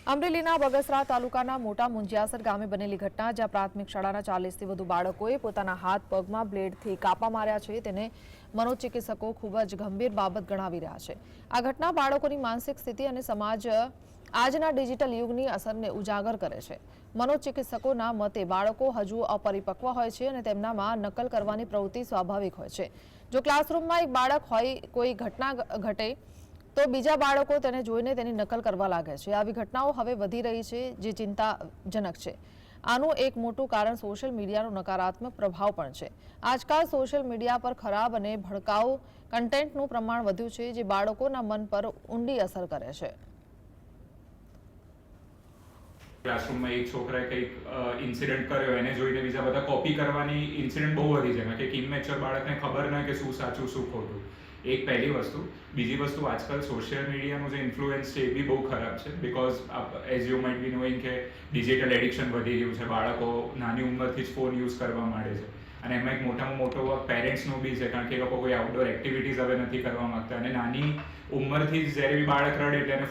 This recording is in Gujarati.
અમરેલીના બગસરા તાલુકાના મોટા મુંજિયાસર ગામે બનેલી ઘટના, જ્યાં પ્રાથમિક શાળાના 40થી વધુ બાળકોએ પોતાના હાથ પગમાં બ્લેડથી કાપા માર્યા છે, તેને મનોચિકિત્સકો ખૂબ જ ગંભીર બાબત ગણાવી રહ્યા છે. આ ઘટના બાળકોની માનસિક સ્થિતિ અને સમાજ આજના ડિજિટલ યુગની અસરને ઉજાગર કરે છે. મનોચિકિત્સકોના મતે બાળકો હજુ અપરિપક્વ હોય છે અને તેમનામાં નકલ કરવાની પ્રવૃત્તિ સ્વાભાવિક હોય છે. જો ક્લાસરૂમમાં એક બાળક હોય, કોઈ ઘટના ઘટે તો બીજા બાળકો તેને જોઈને તેની નકલ કરવા લાગે છે. આવી ઘટનાઓ હવે વધી રહી છે, જે ચિંતાજનક છે. આનું એક મોટું કારણ સોશિયલ મીડિયાનો નકારાત્મક પ્રભાવ પણ છે. આજકાલ સોશિયલ મીડિયા પર ખરાબ અને ભડકાઉ કન્ટેન્ટનું પ્રમાણ વધ્યું છે, જે બાળકોના મન પર ઊંડી અસર કરે છે. ક્લાસરૂમમાં એક છોકરાએ કંઈક ઇન્સિડન્ટ કર્યો, એને જોઈને બીજા બધા કોપી કરવાની ઇન્સિડન્ટ બહુ વધી છે. કે ઇમેચ્યોર બાળકને ખબર ન કે શું સાચું શું ખોટું. એક પહેલી વસ્તુ. બીજી વસ્તુ, આજકાલ સોશિયલ મીડિયાનું જે ઇન્ફ્લુઅન્સ છે એ બી બહુ ખરાબ છે. Because as you might be knowing કે ડિજિટલ એડિક્શન વધી રહ્યું છે. બાળકો નાની ઉંમરથી જ ફોન યુઝ કરવા માંડે છે. અને એમાં એક મોટામાં મોટો વર્ક પેરેન્ટ્સનું બી છે, કારણ કે એ લોકો કોઈ આઉટડોર એક્ટિવિટીઝ હવે નથી કરવા માંગતા. અને નાની ઉંમરથી જ જ્યારે બી બાળક રડે એટલે એને